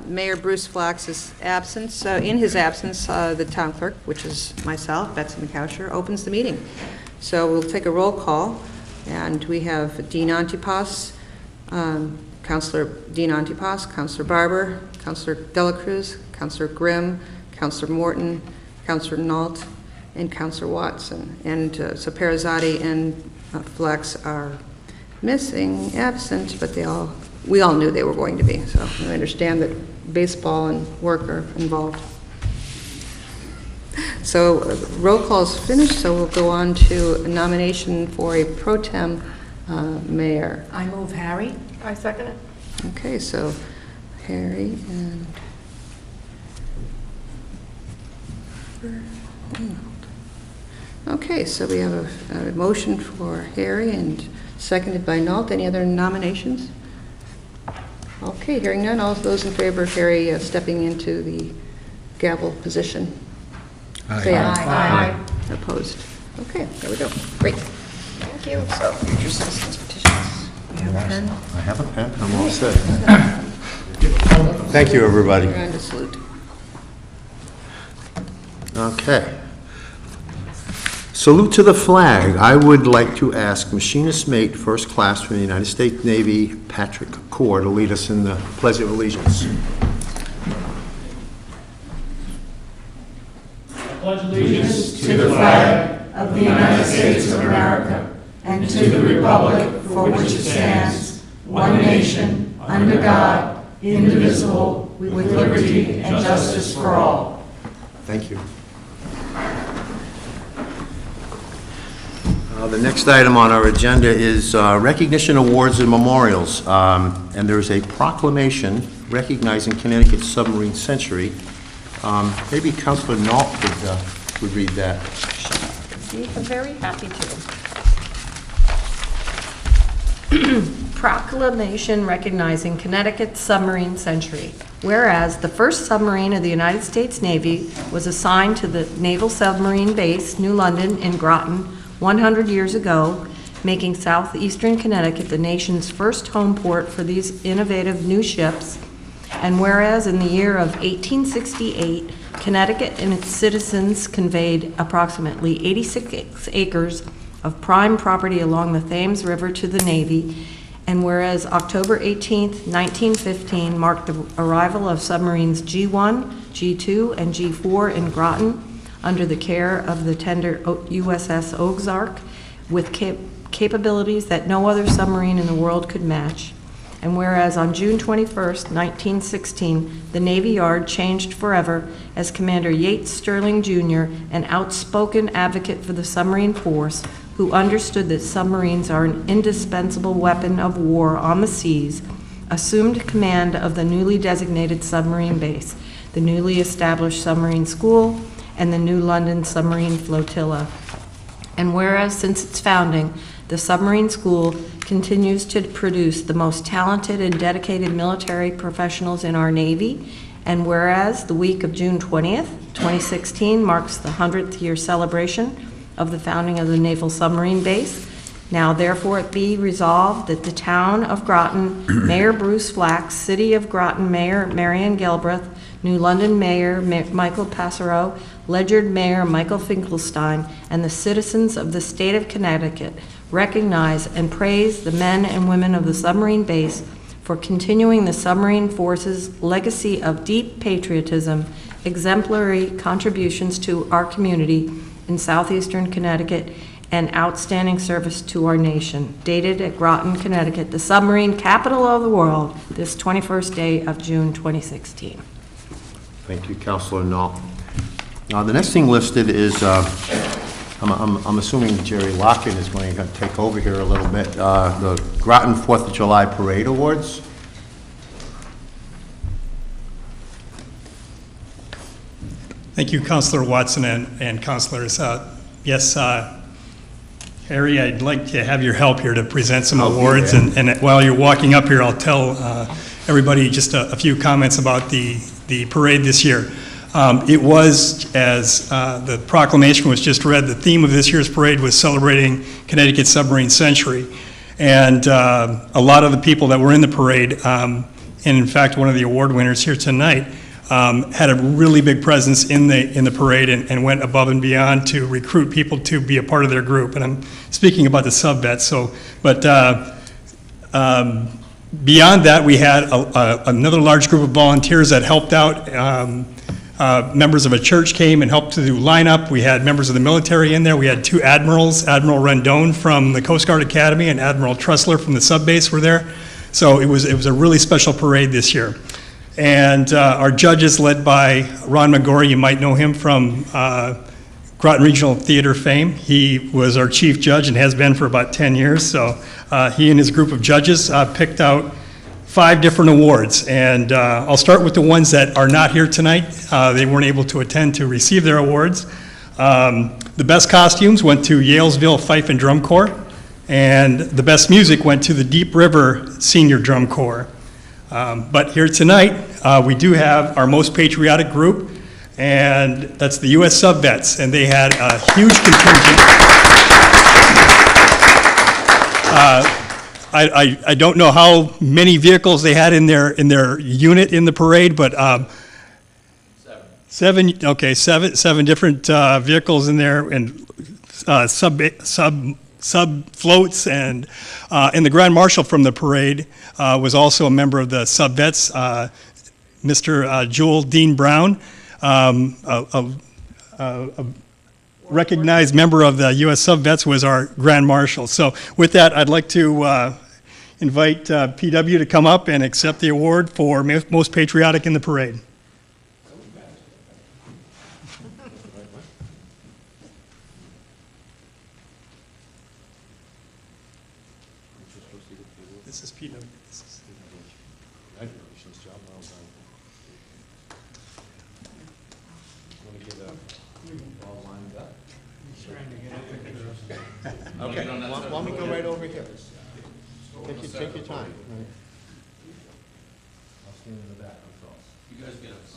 Mayor Bruce Flax is absent. So in his absence, the town clerk, which is myself, Betsy McCoucher, opens the meeting. So we'll take a roll call, and we have Dean Antipas, Councillor Dean Antipas, Councillor Barber, Councillor Delacruz, Councillor Grimm, Councillor Morton, Councillor Nault, and Councillor Watson. And so Perazzotti and Flex are missing, absent, but we all knew they were going to be. So I understand that baseball and work are involved. So roll call is finished, so we'll go on to a nomination for a pro tem mayor. I move Harry. I second it. Okay, so Harry and okay, so we have a motion for Harry and seconded by Nault. Any other nominations? Okay, hearing none. All those in favor of Harry stepping into the gavel position? Aye. Say aye. Aye. Opposed? Okay, there we go. Great. Thank you. So, future citizens petitions. We have a pen. I have a pen. I'm all set. Thank you, everybody. We're going to salute. Okay. Salute to the flag. I would like to ask Machinist Mate, First Class from the United States Navy, Patrick Core, to lead us in the Pledge of Allegiance. Pledge allegiance to the flag of the United States of America and to the republic for which it stands, one nation, under God, indivisible, with liberty and justice for all. Thank you. The next item on our agenda is recognition awards and memorials. And there's a proclamation recognizing Connecticut's submarine century. Maybe Councilor Nault would read that. I'm very happy to. Proclamation recognizing Connecticut's submarine century. Whereas the first submarine of the United States Navy was assigned to the Naval Submarine Base, New London in Groton, 100 years ago, making southeastern Connecticut the nation's first home port for these innovative new ships. And whereas in the year of 1868, Connecticut and its citizens conveyed approximately 86 acres of prime property along the Thames River to the Navy, and whereas October 18, 1915 marked the arrival of submarines G1, G2, and G4 in Groton under the care of the tender USS Ozark with capabilities that no other submarine in the world could match. And whereas on June 21, 1916, the Navy Yard changed forever as Commander Yates Sterling Jr., an outspoken advocate for the submarine force, who understood that submarines are an indispensable weapon of war on the seas, assumed command of the newly designated submarine base, the newly established submarine school, and the New London Submarine Flotilla. And whereas since its founding, the submarine school continues to produce the most talented and dedicated military professionals in our Navy, and whereas the week of June 20th, 2016 marks the 100th year celebration of the founding of the Naval Submarine Base, now therefore it be resolved that the town of Groton, Mayor Bruce Flax, City of Groton Mayor Marion Gelbreth, New London Mayor Michael Passero, Ledyard Mayor Michael Finkelstein, and the citizens of the state of Connecticut recognize and praise the men and women of the submarine base for continuing the submarine force's legacy of deep patriotism, exemplary contributions to our community in southeastern Connecticut, and outstanding service to our nation. Dated at Groton, Connecticut, the submarine capital of the world, this 21st day of June 2016. Thank you, Councilor Nault. The next thing listed is, I'm assuming Jerry Locken is going to take over here a little bit, the Groton 4th of July Parade Awards. Thank you, Councilor Watson and Councilors. Yes, Harry, I'd like to have your help here to present some awards, and while you're walking up here, I'll tell everybody just a few comments about the parade this year. It was, as the proclamation was just read, the theme of this year's parade was celebrating Connecticut's submarine century. And a lot of the people that were in the parade and in fact, one of the award winners here tonight, had a really big presence in the parade and went above and beyond to recruit people to be a part of their group. And I'm speaking about the sub-vets. So, but beyond that, we had another large group of volunteers that helped out. Members of a church came and helped to do lineup. We had members of the military in there. We had 2 admirals, Admiral Rendon from the Coast Guard Academy and Admiral Tressler from the sub-base were there. So it was a really special parade this year. And our judges, led by Ron McGorry, you might know him from Groton Regional Theater fame. He was our chief judge and has been for about 10 years. So he and his group of judges picked out 5 different awards. And I'll start with the ones that are not here tonight. They weren't able to attend to receive their awards. The best costumes went to Yalesville Fife and Drum Corps. And the best music went to the Deep River Senior Drum Corps. But here tonight, we do have our most patriotic group, and that's the U.S. Sub-Vets, and they had a huge contingent. I don't know how many vehicles they had in their unit in the parade, but seven different vehicles in there, and sub floats, and the Grand Marshal from the parade was also a member of the sub-vets, Mr. Jewel Dean Brown, a recognized member of the U.S. sub-vets, was our Grand Marshal. So with that, I'd like to invite PW to come up and accept the award for most patriotic in the parade. This is PW. Congratulations, job well done. Want to get all lined up? Okay, why don't we go right over here? Take your time. I'll stand in the back. You guys get us.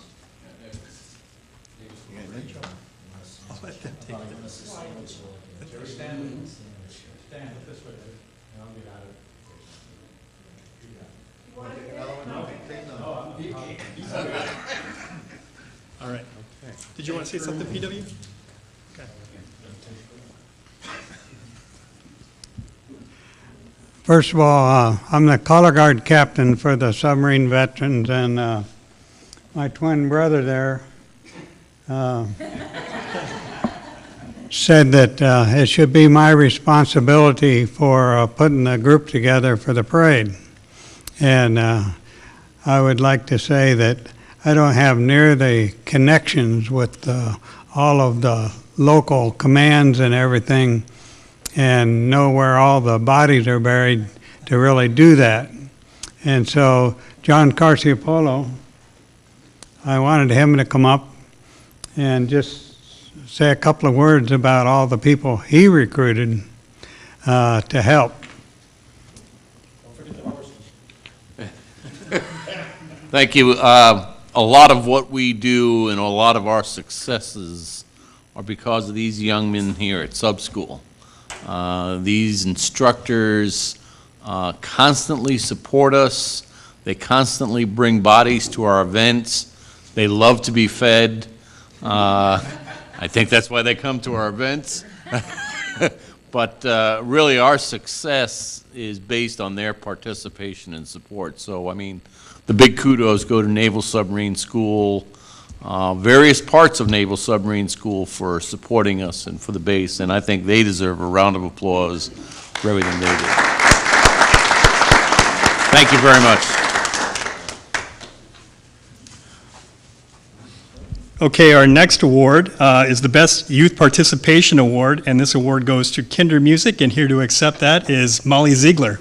I'll let them take this. Stand this way. I'll get out of it. All right. Did you want to say something, PW? Okay. First of all, I'm the color guard captain for the submarine veterans, and my twin brother there said that it should be my responsibility for putting the group together for the parade. And I would like to say that I don't have near the connections with all of the local commands and everything, and know where all the bodies are buried to really do that. And so John Carciopolo, I wanted him to come up and just say a couple of words about all the people he recruited to help. Thank you. A lot of what we do and a lot of our successes are because of these young men here at Sub School. These instructors constantly support us. They constantly bring bodies to our events. They love to be fed. I think that's why they come to our events. But really our success is based on their participation and support. So, I mean, the big kudos go to Naval Submarine School, various parts of Naval Submarine School for supporting us and for the base, and I think they deserve a round of applause for everything they do. Thank you very much. Okay, our next award is the Best Youth Participation Award, and this award goes to Kinder Music, and here to accept that is Molly Ziegler.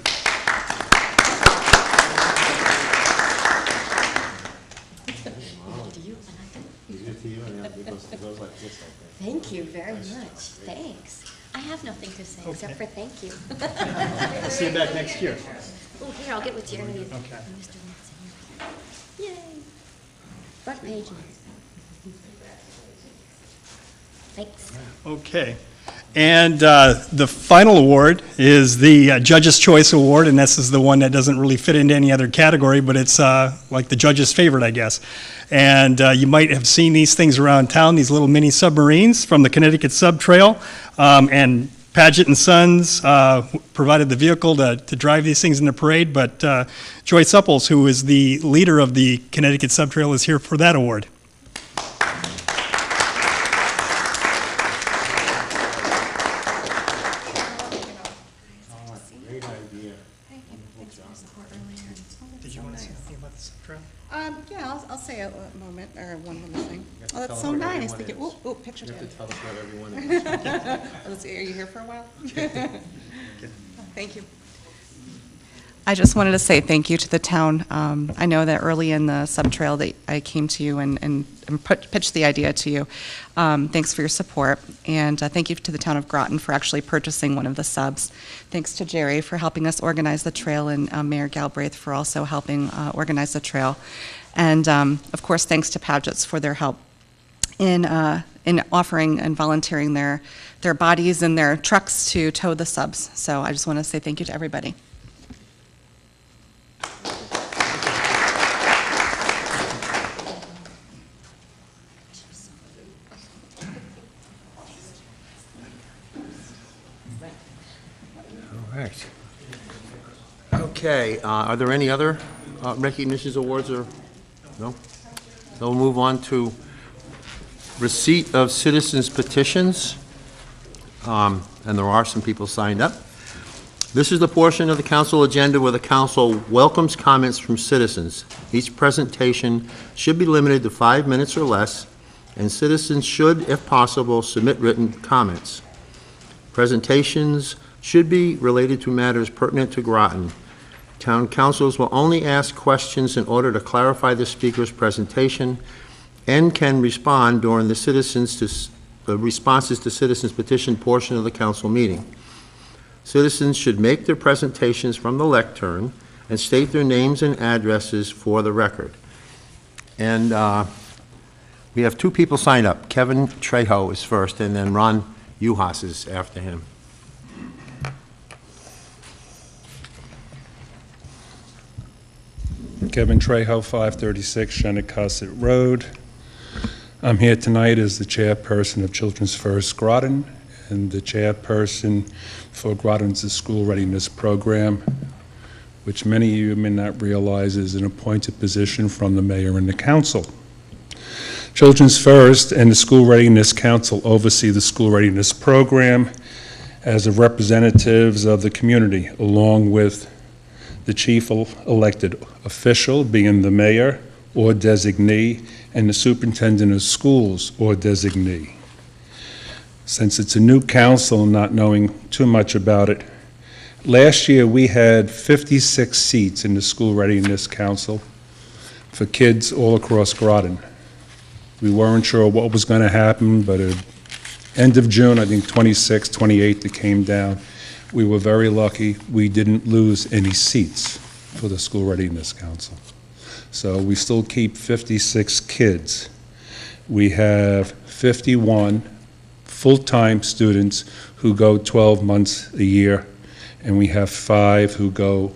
Thank you very much. Thanks. I have nothing to say except for thank you. I'll see you back next year. Oh, here, I'll get with Jeremy. Okay. Mr. Watson. Yay. Front page. Thanks. Okay. And the final award is the Judge's Choice Award, and this is the one that doesn't really fit into any other category, but it's like the judge's favorite, I guess. And you might have seen these things around town, these little mini submarines from the Connecticut Sub Trail. And Paget and Sons provided the vehicle to drive these things in the parade, but Joy Supples, who is the leader of the Connecticut Sub Trail, is here for that award. Did you want to say anything about the Sub Trail? Yeah, I'll say a moment, or one little thing. Oh, that's so nice. Thank you. Ooh, picture time. Tell us what everyone is. Let's see, are you here for a while? Thank you. I just wanted to say thank you to the town. I know that early in the sub-trail that I came to you and pitched the idea to you. Thanks for your support, and thank you to the town of Groton for actually purchasing one of the subs. Thanks to Jerry for helping us organize the trail, and Mayor Galbraith for also helping organize the trail. And of course, thanks to Paget's for their help in offering and volunteering their bodies and their trucks to tow the subs. So I just want to say thank you to everybody. All right. Okay, are there any other recognitions, awards, or no? So we'll move on to receipt of citizens' petitions, and there are some people signed up. This is the portion of the council agenda where the council welcomes comments from citizens. Each presentation should be limited to 5 minutes or less, and citizens should, if possible, submit written comments. Presentations should be related to matters pertinent to Groton. Town councils will only ask questions in order to clarify the speaker's presentation and can respond during the responses to citizens' petition portion of the council meeting. Citizens should make their presentations from the lectern and state their names and addresses for the record. And we have two people signed up. Kevin Trejo is first, and then Ron Uhas is after him. Kevin Trejo, 536 Shenecosset Road. I'm here tonight as the chairperson of Children's First Groton and the chairperson for Groton's School Readiness Program, which many of you may not realize is an appointed position from the mayor and the council. Children's First and the School Readiness Council oversee the School Readiness Program as the representatives of the community, along with the chief elected official, being the mayor or designee, and the superintendent of schools or designee. Since it's a new council, not knowing too much about it, last year we had 56 seats in the School Readiness Council for kids all across Groton. We weren't sure what was going to happen, but at end of June, I think 26, 28, it came down. We were very lucky we didn't lose any seats for the School Readiness Council. So we still keep 56 kids. We have 51 full-time students who go 12 months a year, and we have 5 who go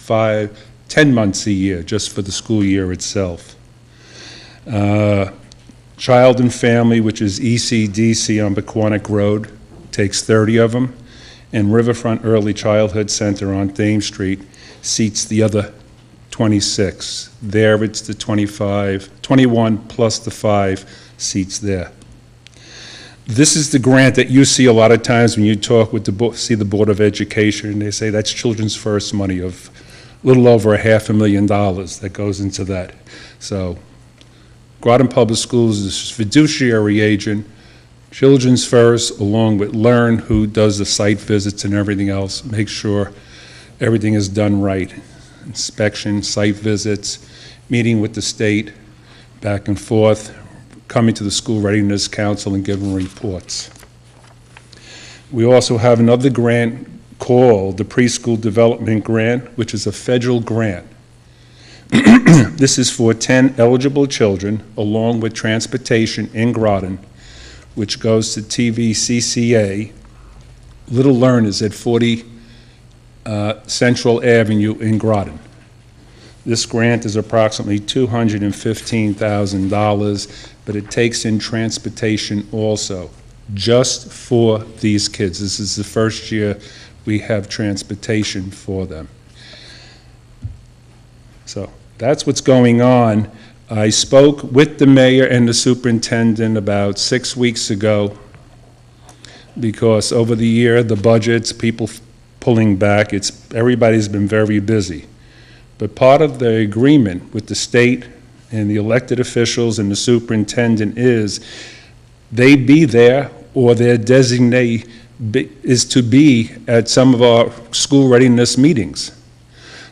10 months a year just for the school year itself. Child and Family, which is ECDC on Pequannock Road, takes 30 of them. And Riverfront Early Childhood Center on Thames Street seats the other 26. There it's the 21 plus the 5 seats there. This is the grant that you see a lot of times when you talk with the Board of Education, and they say that's Children's First money of a little over $500,000 that goes into that. So Groton Public Schools is a fiduciary agent. Children's First, along with Learn, who does the site visits and everything else, make sure everything is done right. Inspection, site visits, meeting with the state, back and forth, coming to the School Readiness Council and giving reports. We also have another grant called the Preschool Development Grant, which is a federal grant. This is for 10 eligible children, along with transportation in Groton, which goes to TVCCA, Little Learners at 40 Central Avenue in Groton. This grant is approximately $215,000, but it takes in transportation also, just for these kids. This is the first year we have transportation for them. So that's what's going on. I spoke with the mayor and the superintendent about 6 weeks ago, because over the year, the budgets, people pulling back, everybody's been very busy. But part of the agreement with the state and the elected officials and the superintendent is they be there, or their designee is to be at some of our school readiness meetings.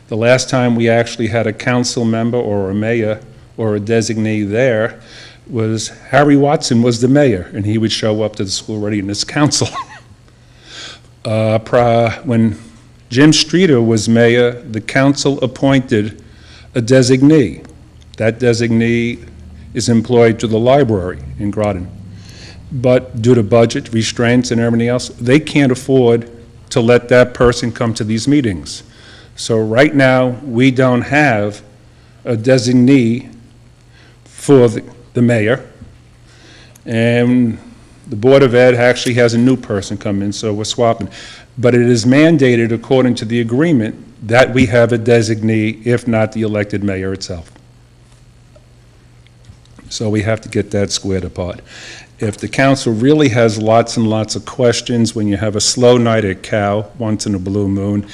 The last time we actually had a council member or a mayor or a designee there was Harry Watson was the mayor, and he would show up to the School Readiness Council. When Jim Streeter was mayor, the council appointed a designee. That designee is employed to the library in Groton. But due to budget restraints and everything else, they can't afford to let that person come to these meetings. So right now, we don't have a designee for the mayor, and the Board of Ed actually has a new person come in, so we're swapping. But it is mandated, according to the agreement, that we have a designee, if not the elected mayor itself. So we have to get that squared apart. If the council really has lots and lots of questions when you have a slow night at Cal, once in a blue moon,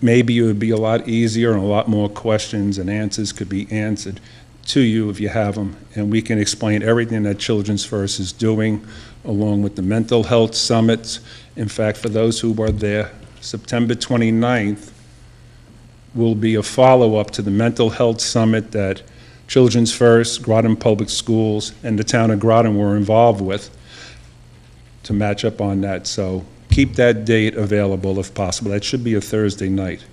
maybe it would be a lot easier and a lot more questions and answers could be answered to you if you have them, and we can explain everything that Children's First is doing, along with the mental health summits. In fact, for those who were there, September 29th will be a follow-up to the mental health summit that Children's First, Groton Public Schools, and the town of Groton were involved with to match up on that. So keep that date available if possible. That should be a Thursday night.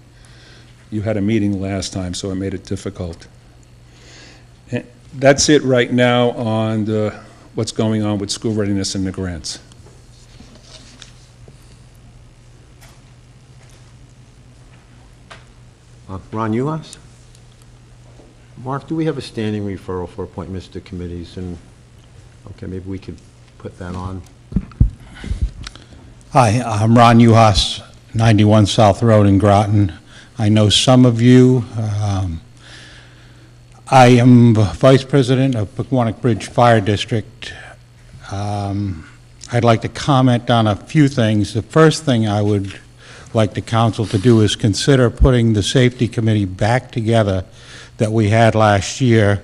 You had a meeting last time, so it made it difficult. And that's it right now on what's going on with school readiness and the grants. Ron Uhas? Mark, do we have a standing referral for appointments to committees? And okay, maybe we could put that on. Hi, I'm Ron Uhas, 91 South Road in Groton. I know some of you. I am Vice President of Pequannock Bridge Fire District. I'd like to comment on a few things. The first thing I would like the council to do is consider putting the safety committee back together that we had last year.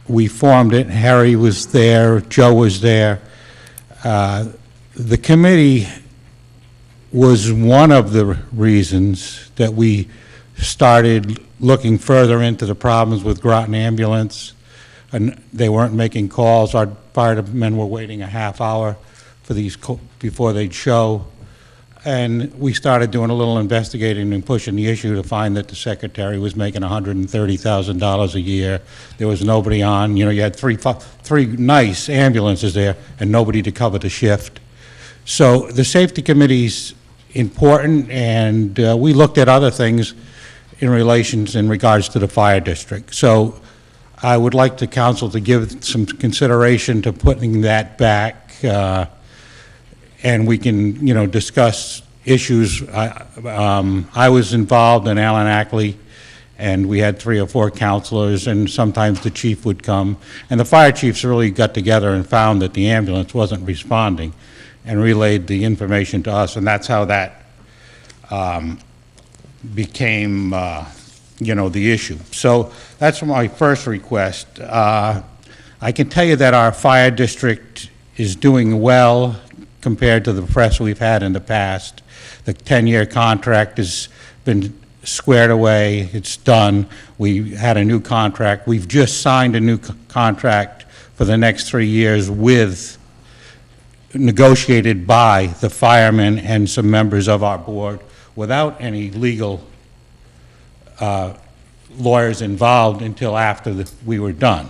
We formed it. Harry was there. Joe was there. The committee was one of the reasons that we started looking further into the problems with Groton Ambulance, and they weren't making calls. Our firemen were waiting a half hour for these before they'd show, and we started doing a little investigating and pushing the issue to find that the secretary was making $130,000 a year. There was nobody on. You know, you had three nice ambulances there and nobody to cover the shift. So the safety committee's important, and we looked at other things in regards to the fire district. So I would like the council to give some consideration to putting that back, and we can, you know, discuss issues. I was involved in Alan Ackley, and we had 3 or 4 counselors, and sometimes the chief would come, and the fire chiefs really got together and found that the ambulance wasn't responding and relayed the information to us, and that's how that became, you know, the issue. So that's my first request. I can tell you that our fire district is doing well compared to the press we've had in the past. The 10-year contract has been squared away. It's done. We had a new contract. We've just signed a new contract for the next 3 years negotiated by the firemen and some members of our board without any legal lawyers involved until after we were done.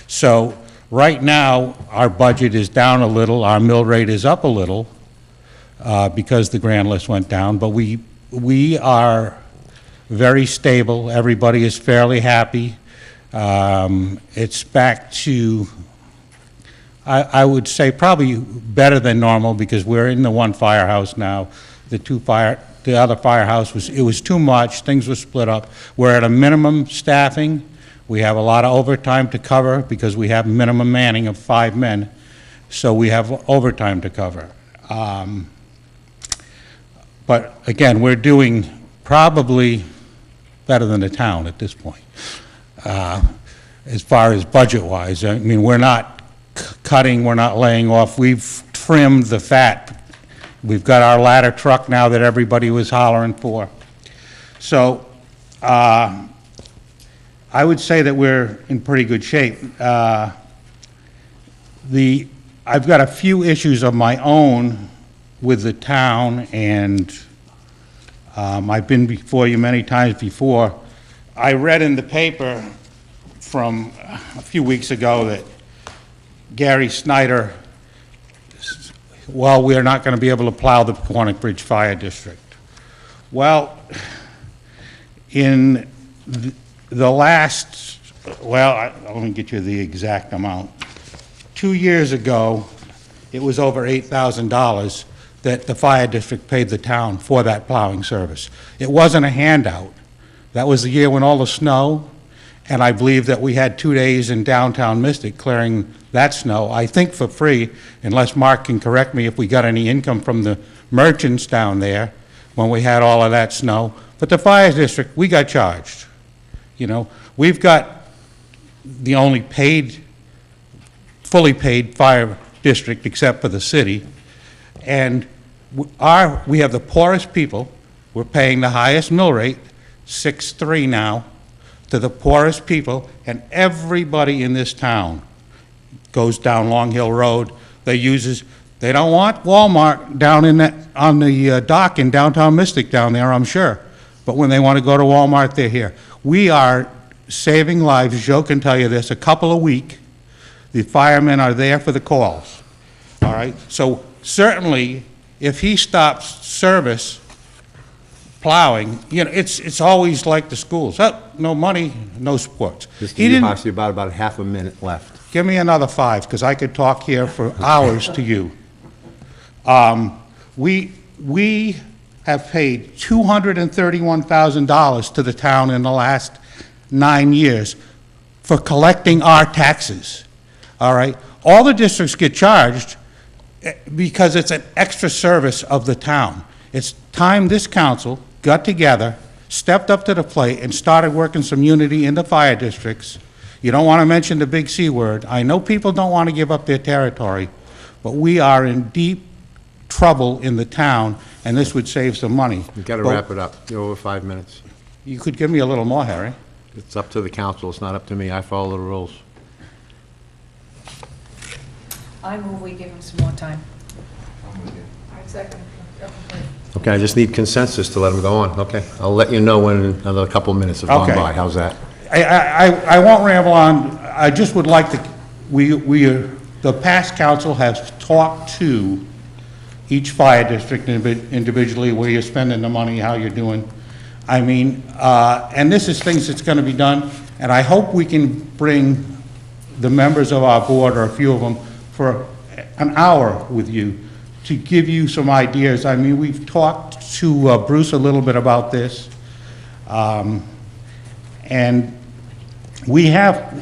So Right now, our budget is down a little, our mill rate is up a little, because the grand list went down, but we are very stable, everybody is fairly happy. It's back to, I would say probably better than normal, because we're in the one firehouse now. The other firehouse was too much, things were split up. We're at a minimum staffing. We have a lot of overtime to cover because we have minimum manning of 5 men, so we have overtime to cover. But again, we're doing probably better than the town at this point, as far as budget-wise. I mean, we're not cutting, we're not laying off. We've trimmed the fat. We've got our ladder truck now that everybody was hollering for. So I would say that we're in pretty good shape. I've got a few issues of my own with the town, and I've been before you many times before. I read in the paper from a few weeks ago that Gary Snyder, well, we're not going to be able to plow the Quantic Bridge Fire District. Well, in the last, well, let me get you the exact amount. 2 years ago, it was over $8,000 that the fire district paid the town for that plowing service. It wasn't a handout. That was the year when all the snow, and I believe that we had 2 days in downtown Mystic clearing that snow, I think for free, unless Mark can correct me if we got any income from the merchants down there when we had all of that snow. But the fire district, we got charged. You know, we've got the only fully paid fire district except for the city, and we have the poorest people. We're paying the highest mill rate, 6.3 now, to the poorest people, and everybody in this town goes down Long Hill Road. They don't want Walmart down in that, on the dock in downtown Mystic down there, I'm sure. But when they want to go to Walmart, they're here. We are saving lives. Joe can tell you this, a couple a week. The firemen are there for the calls, all right? So certainly, if he stops service plowing, you know, it's always like the schools. Oh, no money, no sports. Mr. Uhasi, about half a minute left. Give me another 5, because I could talk here for hours to you. We have paid $231,000 to the town in the last 9 years for collecting our taxes, all right? All the districts get charged because it's an extra service of the town. It's time this council got together, stepped up to the plate, and started working some unity in the fire districts. You don't want to mention the big C word. I know people don't want to give up their territory, but we are in deep trouble in the town, and this would save some money. You've got to wrap it up. You're over 5 minutes. You could give me a little more, Harry. It's up to the council. It's not up to me. I follow the rules. I move we give him some more time. I second. Okay, I just need consensus to let them go on. Okay, I'll let you know when another couple minutes have gone by. How's that? I won't ramble on. I just would like to, the past council has talked to each fire district individually, where you're spending the money, how you're doing. I mean, and this is things that's going to be done, and I hope we can bring the members of our board, or a few of them, for an hour with you to give you some ideas. I mean, we've talked to Bruce a little bit about this, and we're helping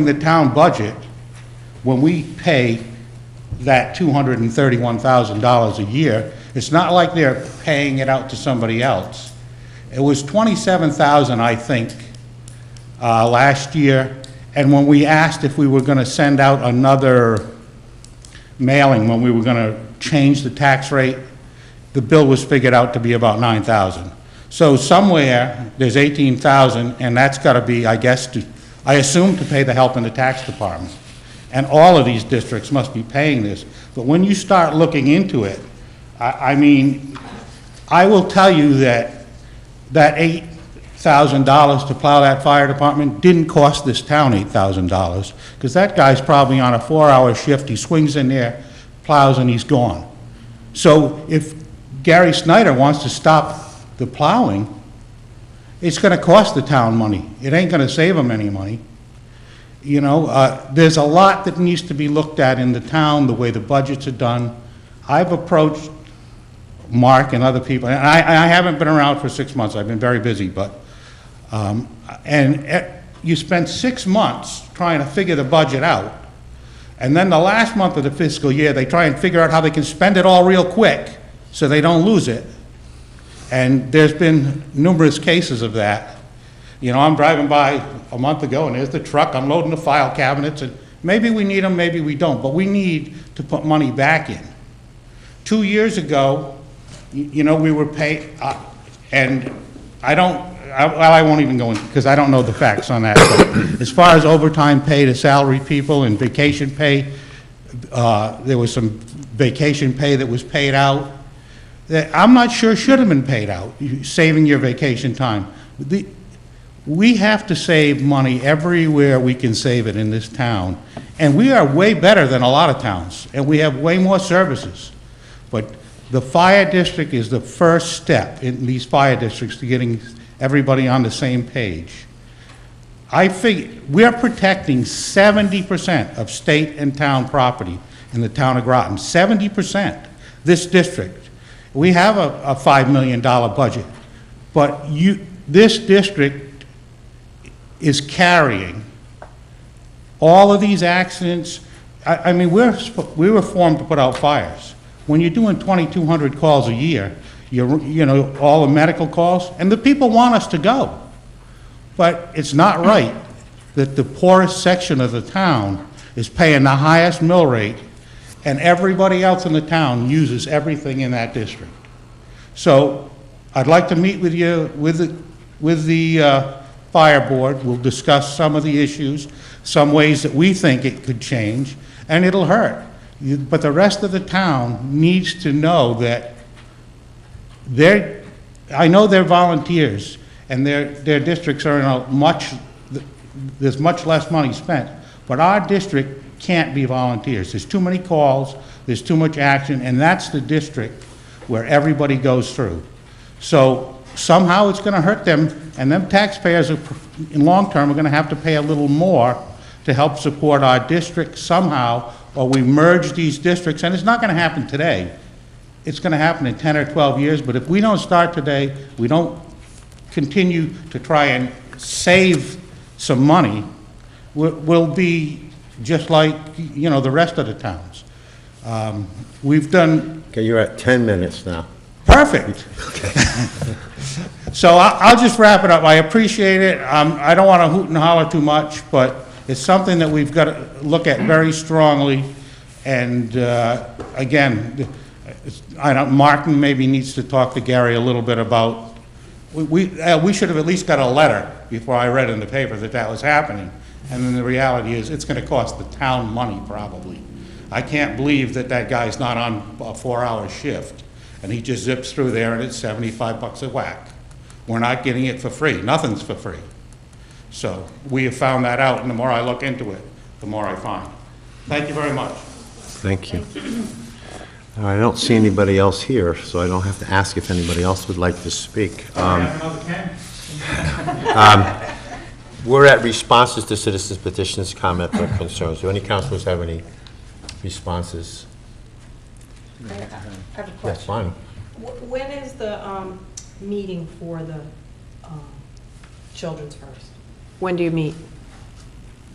the town budget when we pay that $231,000 a year. It's not like they're paying it out to somebody else. It was $27,000, I think, last year, and when we asked if we were going to send out another mailing, when we were going to change the tax rate, the bill was figured out to be about $9,000. So somewhere, there's $18,000, and that's got to be, I guess, I assume, to pay the help in the tax department. And all of these districts must be paying this. But when you start looking into it, I mean, I will tell you that $8,000 to plow that fire department didn't cost this town $8,000, because that guy's probably on a 4-hour shift, he swings in there, plows, and he's gone. So if Gary Snyder wants to stop the plowing, it's going to cost the town money. It ain't going to save them any money. You know, there's a lot that needs to be looked at in the town, the way the budgets are done. I've approached Mark and other people, and I haven't been around for 6 months. I've been very busy, but, you spend 6 months trying to figure the budget out, and then the last month of the fiscal year, they try and figure out how they can spend it all real quick so they don't lose it. And there's been numerous cases of that. You know, I'm driving by a month ago, and there's the truck unloading the file cabinets, and maybe we need them, maybe we don't, but we need to put money back in. 2 years ago, you know, we were paid, and I won't even go into, because I don't know the facts on that, but as far as overtime pay to salaried people and vacation pay, there was some vacation pay that was paid out that I'm not sure should have been paid out, saving your vacation time. We have to save money everywhere we can save it in this town, and we are way better than a lot of towns, and we have way more services. But the fire district is the first step in these fire districts to getting everybody on the same page. I figure we're protecting 70% of state and town property in the town of Groton, 70%, this district. We have a $5 million budget, but this district is carrying all of these accidents. I mean, we were formed to put out fires. When you're doing 2,200 calls a year, you know, all the medical calls, and the people want us to go. But it's not right that the poorest section of the town is paying the highest mill rate, and everybody else in the town uses everything in that district. So I'd like to meet with you, with the fire board. We'll discuss some of the issues, some ways that we think it could change, and it'll hurt. But the rest of the town needs to know that I know they're volunteers, and their districts are in there's much less money spent, but our district can't be volunteers. There's too many calls, there's too much action, and that's the district where everybody goes through. So somehow it's going to hurt them, and them taxpayers in long term are going to have to pay a little more to help support our district somehow, or we merge these districts, and it's not going to happen today. It's going to happen in 10 or 12 years, but if we don't start today, we don't continue to try and save some money, we'll be just like, you know, the rest of the towns. We've done... Okay, you're at 10 minutes now. Perfect. Okay. So I'll just wrap it up. I appreciate it. I don't want to hoot and holler too much, but it's something that we've got to look at very strongly. And again, Martin maybe needs to talk to Gary a little bit about, we should have at least got a letter before I read in the paper that was happening. And then the reality is it's going to cost the town money probably. I can't believe that guy's not on a 4-hour shift and he just zips through there and it's $75 a whack. We're not getting it for free. Nothing's for free. So we have found that out, and the more I look into it, the more I find. Thank you very much. Thank you. I don't see anybody else here, so I don't have to ask if anybody else would like to speak. We're at responses to citizens' petitions, comments, or concerns. Do any councilors have any responses? I have a question. That's fine. When is the meeting for the Children's First? When do you meet?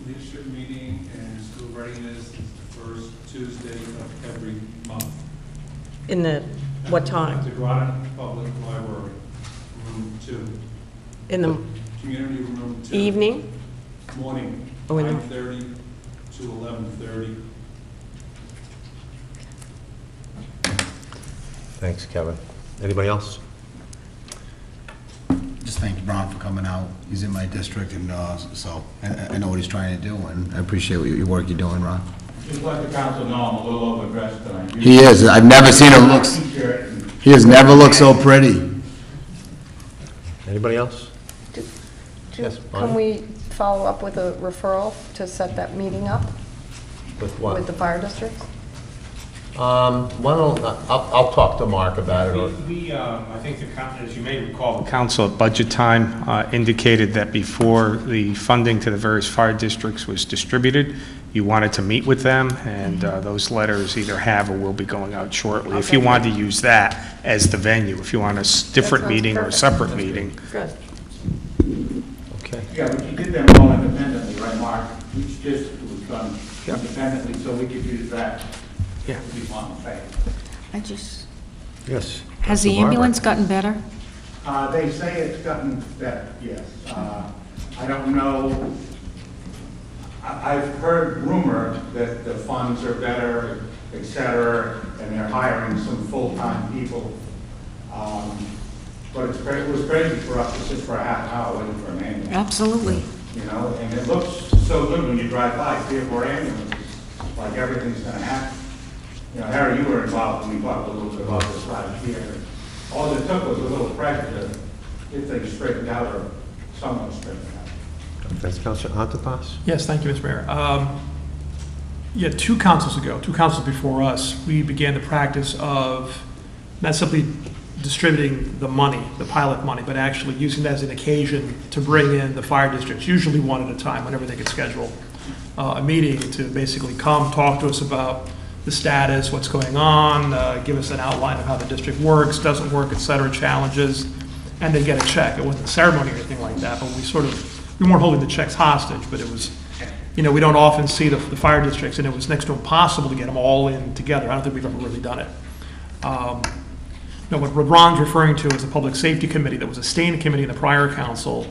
Leadership meeting and school readiness is the first Tuesday of every month. In the, what time? At the Groton Public Library, room 2. In the community room 2. Evening? Morning, Oh, in the 9:30 to 11:30. Thanks, Kevin. Anybody else? Just thank Ron for coming out. He's in my district, and so I know what he's trying to do, and I appreciate your work you're doing, Ron. Just let the council know I'm a little overdressed tonight. He is. I've never seen him look. He has never looked so pretty. Anybody else? Do Yes, Can Bonnie? we follow up with a referral to set that meeting up With what? with the fire districts? I'll talk to Mark about it, or, I think as you may recall, the council at budget time indicated that before the funding to the various fire districts was distributed, you wanted to meet with them, and those letters either have or will be going out shortly. If you Okay. wanted to use that as the venue, if you want a different sounds meeting or a perfect. separate meeting. Good. okay. Yeah, but you did them all independently, right, Mark? Each district was done independently, so we could use that Yeah. if we want to pay. I just, Yes. has the Councilor Barber. ambulance gotten better? They say it's gotten better, yes. I don't know, I've heard rumor that the funds are better, et cetera, and they're hiring some full-time people. But it was crazy for us to sit for a half hour waiting for an ambulance. Absolutely. You know, and it looks so good when you drive by, 3 or 4 ambulances, like everything's gonna happen. You know, Harry, you were involved when we talked a little bit about this last year. All it took was a little pressure to get things straightened out, or somewhat straightened out. That's Councilor Antipas? Yes, thank you, Mr. Mayor. Yeah, 2 councils ago, 2 councils before us, we began the practice of not simply distributing the money, the pilot money, but actually using that as an occasion to bring in the fire districts, usually one at a time, whenever they could schedule a meeting to basically come talk to us about the status, what's going on, give us an outline of how the district works, doesn't work, et cetera, challenges, and then get a check. It wasn't a ceremony or anything like that, but we weren't holding the checks hostage, but it was, you know, we don't often see the fire districts, and it was next to impossible to get them all in together. I don't think we've ever really done it. No, what Ron's referring to is the Public Safety Committee. That was a standing committee in the prior council.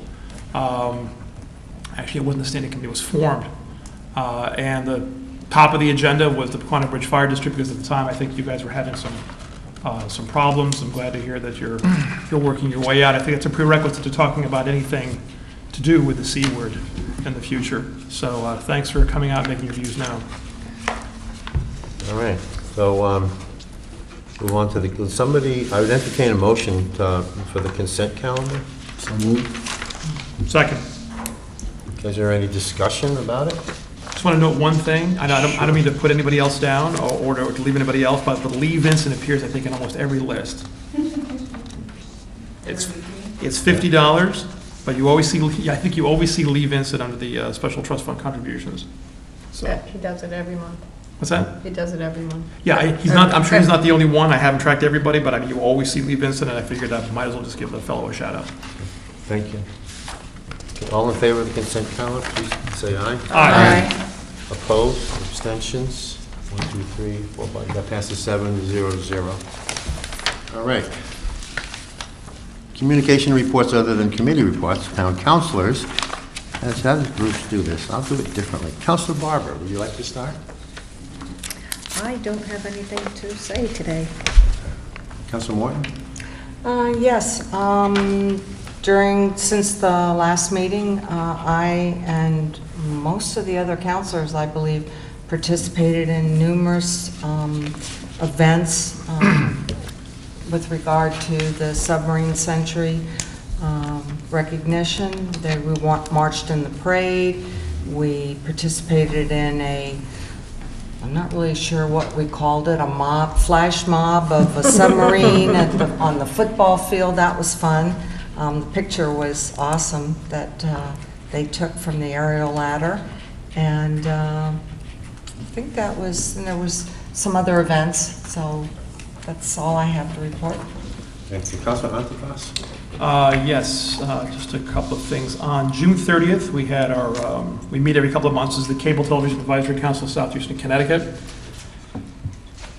Actually, it wasn't a standing committee, it was formed. And the top of the agenda was the Quantum Bridge Fire District, because at the time, I think you guys were having some problems. I'm glad to hear that you're working your way out. I think it's a prerequisite to talking about anything to do with the C word in the future. So thanks for coming out and making your views known. All right, so, move on to I would entertain a motion for the consent calendar. So moved. Second. Is there any discussion about it? Just want to note one thing. I don't mean to put anybody else down or to leave anybody else, but the Lee Vincent appears, I think, in almost every list. It's $50, but you always see, I think you always see Lee Vincent under the Special Trust Fund contributions. So, Yeah, he does it every month. what's that? He does it every month. Yeah, I'm sure he's not the only one. I haven't tracked everybody, but I mean, you always see Lee Vincent, and I figured I might as well just give the fellow a shout out. Thank you. Okay, all in favor of the consent calendar, please say aye. Aye. Opposed, abstentions? 1, 2, 3, 4, 5. That passes 7-0-0. All right. Communication reports other than committee reports, town councilors. Let's have Bruce do this. I'll do it differently. Councilor Barber, would you like to start? I don't have anything to say today. Councilor Morton? Yes, since the last meeting, I and most of the other councilors, I believe, participated in numerous events with regard to the submarine century recognition. We marched in the parade. We participated in I'm not really sure what we called it, flash mob of a submarine on the football field. That was fun. The picture was awesome that they took from the aerial ladder. And I think and there was some other events, so that's all I have to report. Thank you. Councilor Antipas? Yes, just a couple of things. On June 30th, we had we meet every couple of months as the Cable Television Advisory Council of Southeastern Connecticut.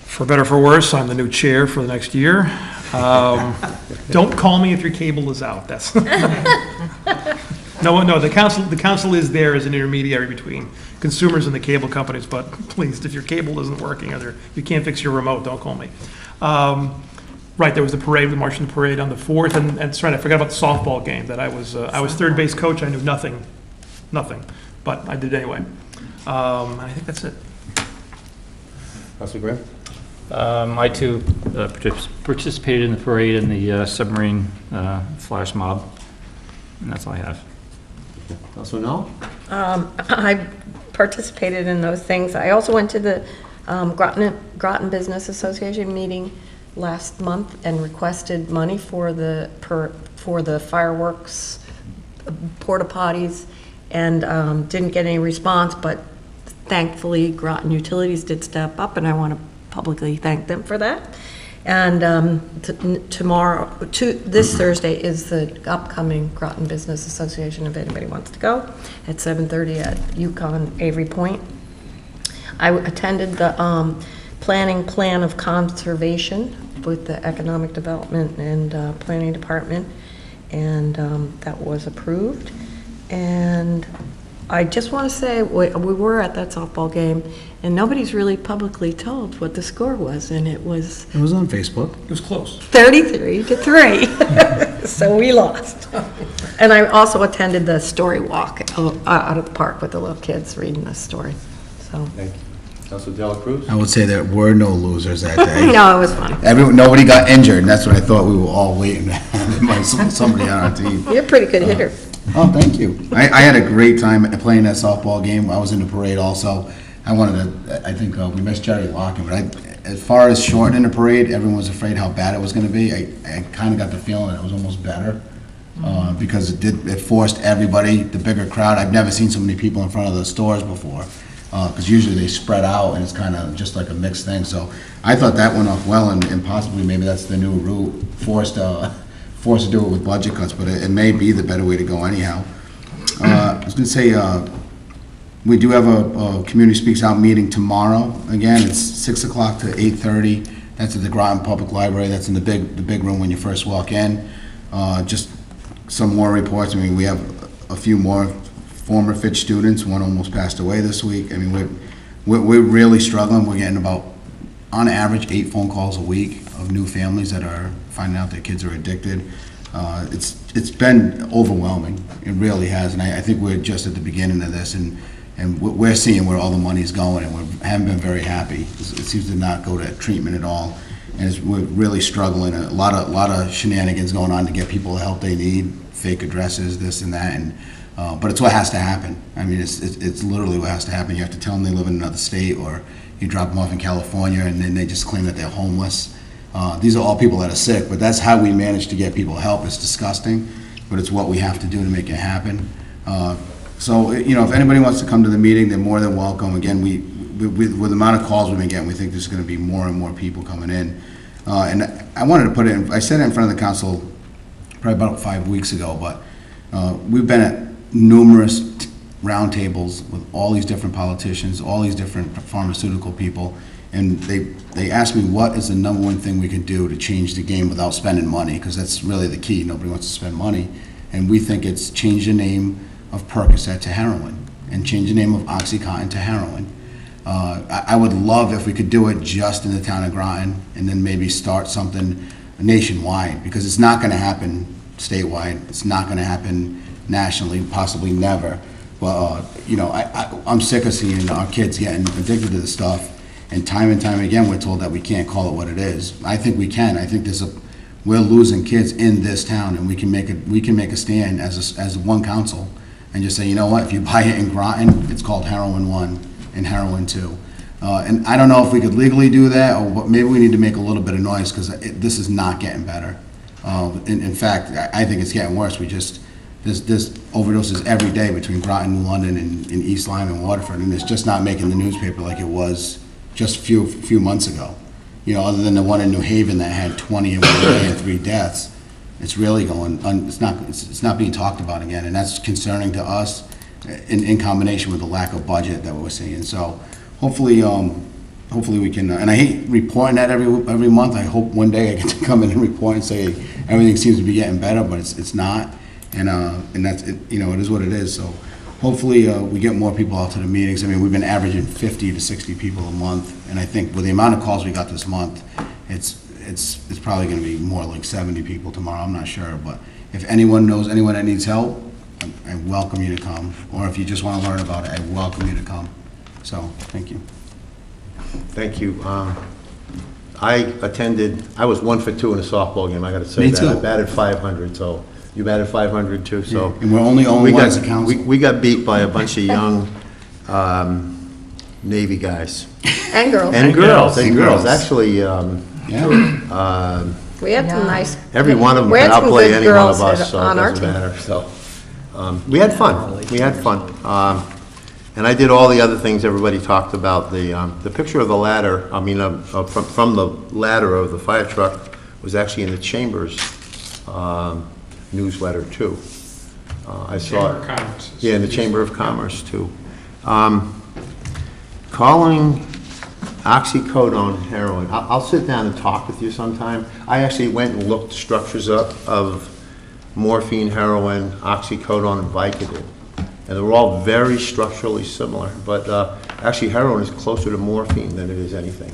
For better or for worse, I'm the new chair for the next year. Don't call me if your cable is out. That's no. The council is there as an intermediary between consumers and the cable companies. But please, if your cable isn't working or you can't fix your remote, don't call me. Right, there was the parade, the march in the parade on the 4th, and that's right, I forgot about the softball game, that I was third base coach, I knew nothing, but I did anyway. I think that's it. Councilor Graham? I too participated in the parade and the submarine flash mob, and that's all I have. Councilor Knoll? I participated in those things. I also went to the Groton Business Association meeting last month and requested money for the fireworks porta potties, and didn't get any response, but thankfully Groton Utilities did step up, and I want to publicly thank them for that. And this Thursday is the upcoming Groton Business Association, if anybody wants to go, at 7:30 at Yukon Avery Point. I attended the planning plan of conservation with the Economic Development and Planning Department, and that was approved. And I just want to say, we were at that softball game, and nobody's really publicly told what the score was, and it was... It was on Facebook. It was close. 33-3, so we lost. And I also attended the story walk out of the park with the little kids reading the story, so... Thank you. Councilor Dela Cruz? I would say there were no losers that day. No, it was fun. Nobody got injured, and that's what I thought we were all waiting to have somebody on our team. You're a pretty good hitter. Oh, thank you. I had a great time playing that softball game. I was in the parade also. I think we missed Jerry Locken, but as far as shortening the parade, everyone was afraid how bad it was going to be. I kind of got the feeling that it was almost better because it forced everybody, the bigger crowd. I've never seen so many people in front of the stores before because usually they spread out and it's kind of just like a mixed thing. So I thought that went off well, and possibly maybe that's the new route, forced to do it with budget cuts, but it may be the better way to go anyhow. I was going to say, we do have a Community Speaks Out meeting tomorrow. Again, it's 6 o'clock to 8:30. That's at the Groton Public Library. That's in the big room when you first walk in. Just some more reports. I mean, we have a few more former Fitch students. One almost passed away this week. I mean, we're really struggling. We're getting about, on average, 8 phone calls a week of new families that are finding out their kids are addicted. It's been overwhelming. It really has, and I think we're just at the beginning of this, and we're seeing where all the money's going, and we haven't been very happy. It seems to not go to treatment at all, and we're really struggling. A lot of shenanigans going on to get people the help they need, fake addresses, this and that, but it's what has to happen. I mean, it's literally what has to happen. You have to tell them they live in another state, or you drop them off in California, and then they just claim that they're homeless. These are all people that are sick, but that's how we manage to get people help. It's disgusting, but it's what we have to do to make it happen. So, if anybody wants to come to the meeting, they're more than welcome. Again, with the amount of calls we've been getting, we think there's going to be more and more people coming in. And I wanted to put it in, I said it in front of the council probably about 5 weeks ago, but we've been at numerous roundtables with all these different politicians, all these different pharmaceutical people, and they asked me what is the number one thing we can do to change the game without spending money, because that's really the key. Nobody wants to spend money, and we think it's change the name of Percocet to heroin and change the name of OxyContin to heroin. I would love if we could do it just in the town of Groton and then maybe start something nationwide, because it's not going to happen statewide. It's not going to happen nationally, possibly never. But, I'm sick of seeing our kids getting addicted to this stuff. And time again, we're told that we can't call it what it is. I think we can. I think we're losing kids in this town, and we can make a stand as one council and just say, you know what, if you buy it in Groton, it's called Heroin 1 and Heroin 2. And I don't know if we could legally do that, or maybe we need to make a little bit of noise, because this is not getting better. In fact, I think it's getting worse. There's overdoses every day between Groton, New London, and East Lyme and Waterford, and it's just not making the newspaper like it was just a few months ago. Other than the one in New Haven that had 20 in one day and 3 deaths, it's really going. It's not being talked about again, and that's concerning to us. In combination with the lack of budget that we're seeing, so hopefully we can. And I hate reporting that every month. I hope one day I get to come in and report and say everything seems to be getting better, but it's not. And that's it. It is what it is. So hopefully we get more people out to the meetings. I mean, we've been averaging 50 to 60 people a month, and I think with the amount of calls we got this month, it's probably going to be more like 70 people tomorrow. I'm not sure, but if anyone knows anyone that needs help, I welcome you to come. Or if you just want to learn about it, I welcome you to come. So, thank you. Thank you. I was 1 for 2 in a softball game. I got to say Me that. too. I batted 500, so You added 500 too, so. And we're only owned we one got- as a council. We got beat by a bunch of young Navy guys. And girls. And girls, and And girls. girls. Actually, Yeah. We had some nice. every one of them we can had some outplay good any one girls of us, so it on our doesn't team. matter, so. We had fun, we had fun. And I did all the other things everybody talked about. The picture of the ladder, I mean, from the ladder of the fire truck was actually in the Chamber's newsletter too. I saw Chamber of it. Commerce. Yeah, in the Chamber of Commerce too. Calling oxycodone heroin. I'll sit down and talk with you sometime. I actually went and looked structures up of morphine, heroin, oxycodone, and Vicodin. And they're all very structurally similar, but actually heroin is closer to morphine than it is anything.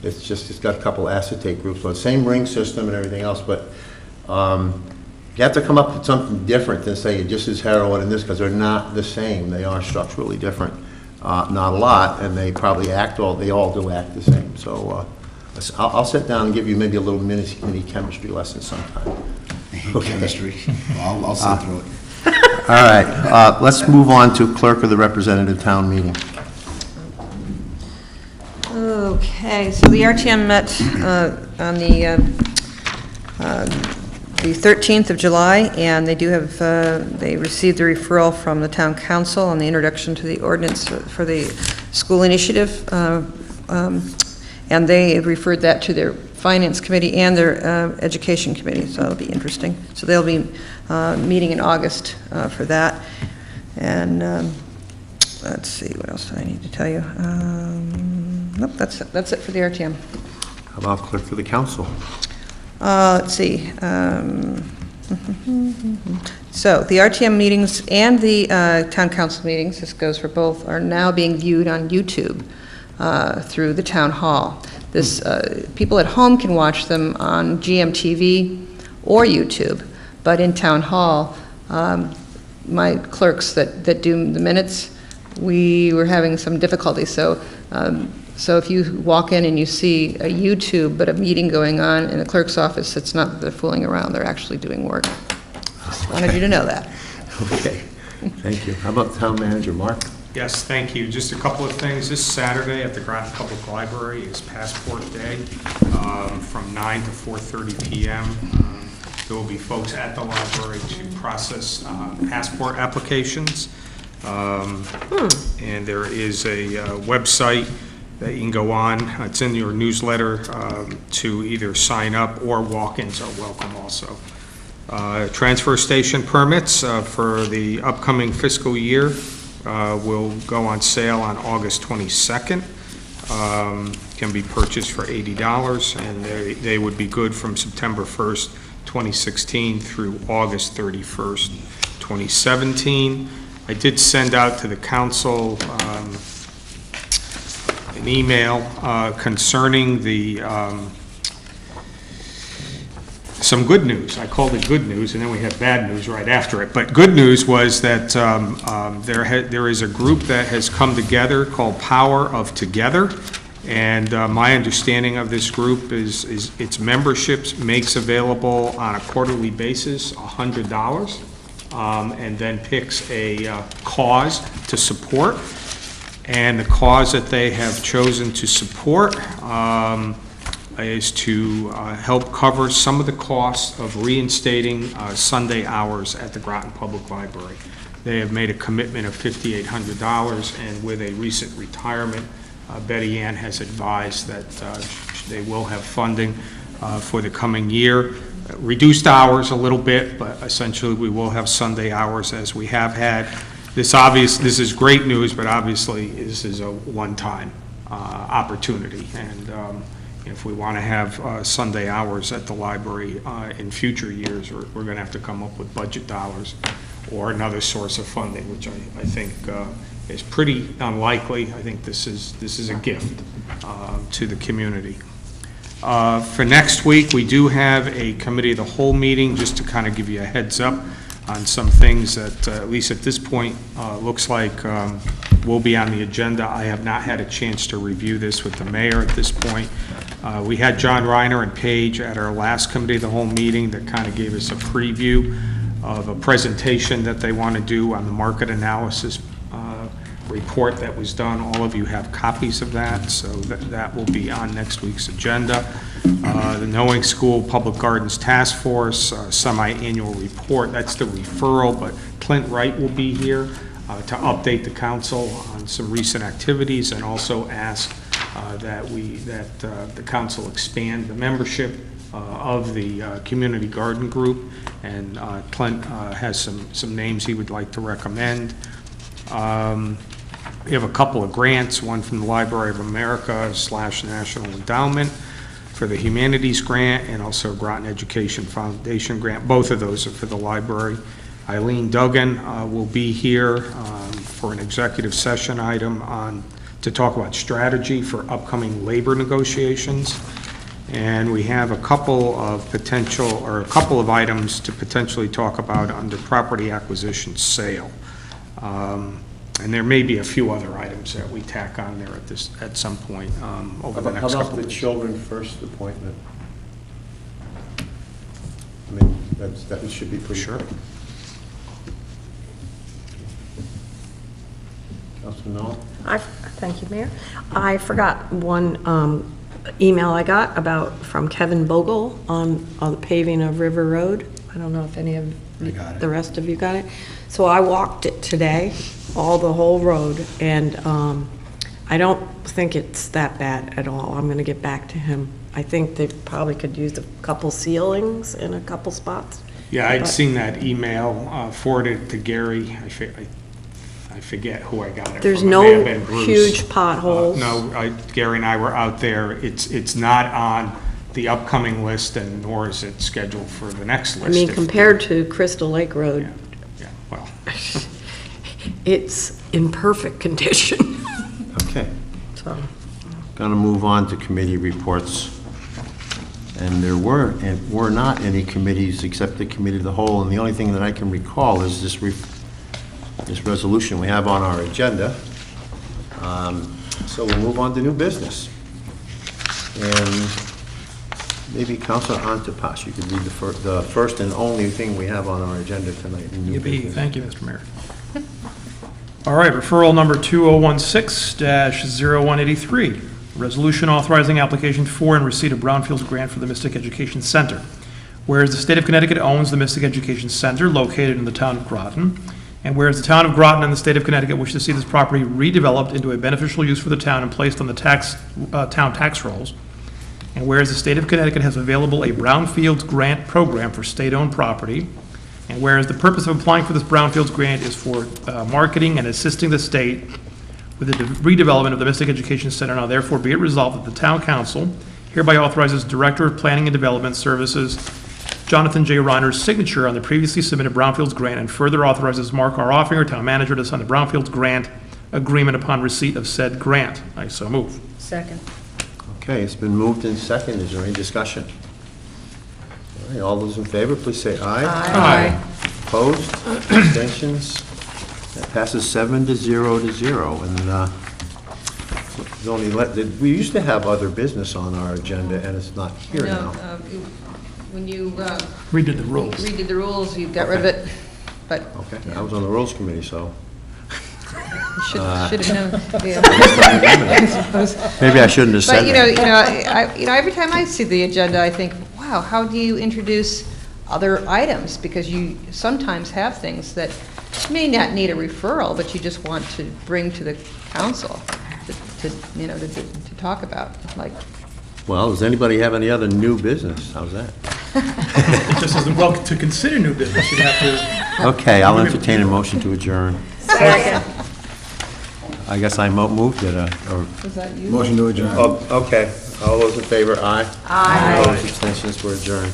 It's just, it's got a couple acetate groups, but same ring system and everything else, but you have to come up with something different than say it just is heroin and this, because they're not the same. They are structurally different. Not a lot, and they probably they all do act the same. So I'll sit down and give you maybe a little mini chemistry lesson sometime. Chemistry. I'll sit through it. All right, let's move on to clerk of the representative town meeting. Okay, so the RTM met on the 13th of July, and they do have, they received the referral from the town council on the introduction to the ordinance for the school initiative, and they referred that to their finance committee and their education committee, so it'll be interesting. So they'll be meeting in August for that. And let's see, what else do I need to tell you? Nope, that's it for the RTM. How about clerk for the council? Let's see. So the RTM meetings and the town council meetings, this goes for both, are now being viewed on YouTube through the town hall. This people at home can watch them on GMTV or YouTube, but in town hall, my clerks that do the minutes, we were having some difficulty. So if you walk in and you see a YouTube, but a meeting going on in the clerk's office, it's not that they're fooling around, they're actually doing work. Just wanted you to know that. Okay, thank you. How about town manager, Mark? Yes, thank you. Just a couple of things. This Saturday at the Groton Public Library is Passport Day from 9 to 4:30 p.m. There will be folks at the library to process passport applications. And there is a website that you can go on. It's in your newsletter to either sign up, or walk-ins are welcome also. Transfer station permits for the upcoming fiscal year will go on sale on August 22nd. Can be purchased for $80, and they would be good from September 1st, 2016 through August 31st, 2017. I did send out to the council an email concerning the some good news. I called it good news, and then we had bad news right after it. But good news was that there is a group that has come together called Power of Together, and my understanding of this group is its memberships makes available on a quarterly basis $100, and then picks a cause to support. And the cause that they have chosen to support is to help cover some of the costs of reinstating Sunday hours at the Groton Public Library. They have made a commitment of $5,800, and with a recent retirement, Betty Ann has advised that they will have funding for the coming year. Reduced hours a little bit, but essentially we will have Sunday hours as we have had. This is great news, but obviously this is a one-time opportunity, and if we want to have Sunday hours at the library in future years, we're going to have to come up with budget dollars or another source of funding, which I think is pretty unlikely. I think this is a gift to the community. For next week, we do have a committee of the whole meeting, just to kind of give you a heads up on some things that, at least at this point, looks like will be on the agenda. I have not had a chance to review this with the mayor at this point. We had John Reiner and Paige at our last committee of the whole meeting that kind of gave us a preview of a presentation that they want to do on the market analysis report that was done. All of you have copies of that, so that will be on next week's agenda. The Knowing School Public Gardens Task Force semi-annual report, that's the referral, but Clint Wright will be here to update the council on some recent activities and also ask that the council expand the membership of the community garden group, and Clint has some names he would like to recommend. We have a couple of grants, one from the Library of America / National Endowment for the Humanities Grant, and also Groton Education Foundation Grant. Both of those are for the library. Eileen Duggan will be here for an executive session item to talk about strategy for upcoming labor negotiations. And we have a couple of items to potentially talk about under property acquisition sale. And there may be a few other items that we tack on there at some point over the next couple of weeks. How about the Children First appointment? I mean, that should be pretty sure. Councilman Knoll? Thank you, Mayor. I forgot one email I got from Kevin Bogle on the paving of River Road. I don't know if any of the rest of you got it. So I walked it today, the whole road, and I don't think it's that bad at all. I'm going to get back to him. I think they probably could use a couple ceilings in a couple spots. Yeah, I'd seen that email forwarded to Gary. I forget who I got it There's from. no It may have been Bruce. huge potholes. No, Gary and I were out there. It's not on the upcoming list, and nor is it scheduled for the next list. I mean, compared to Crystal Lake Road, yeah, well, it's in perfect condition. Okay. So, Going to move on to committee reports. And there were not any committees except the Committee of the Whole, and the only thing that I can recall is this resolution we have on our agenda. So we'll move on to new business. And maybe Councilor Antipas, you could read the first and only thing we have on our agenda tonight in new business. Thank you, Mr. Mayor. All right, referral number 2016-0183, resolution authorizing application for and receipt of Brownfields grant for the Mystic Education Center. Whereas the state of Connecticut owns the Mystic Education Center located in the town of Groton, and whereas the town of Groton and the state of Connecticut wish to see this property redeveloped into a beneficial use for the town and placed on the town tax rolls, and whereas the state of Connecticut has available a Brownfields grant program for state-owned property, and whereas the purpose of applying for this Brownfields grant is for marketing and assisting the state with the redevelopment of the Mystic Education Center, now therefore be it resolved that the town council hereby authorizes Director of Planning and Development Services Jonathan J. Reiner's signature on the previously submitted Brownfields grant, and further authorizes Mark R. Offinger, town manager, to sign the Brownfields grant agreement upon receipt of said grant. I so move. Second. Okay, it's been moved and seconded. Is there any discussion? All right, all those in favor, please say aye. Aye. Opposed? Abstentions? That passes 7-0. And it's only we used to have other business on our agenda, and it's not here now. When you redid the rules, you got rid of it, but. Okay, I was on the Rules Committee, so. Should have known. Yeah. Maybe I shouldn't have said that. But every time I see the agenda, I think, wow, how do you introduce other items? Because you sometimes have things that may not need a referral, but you just want to bring to the council to talk about, like. Well, does anybody have any other new business? How's that? It just isn't well to consider new business. You'd have to. Okay, I'll entertain a motion to adjourn. Second. I guess I moved it. Was that you? Motion to adjourn. Okay, all those in favor, aye. Aye. Opposed, abstentions, we're adjourned.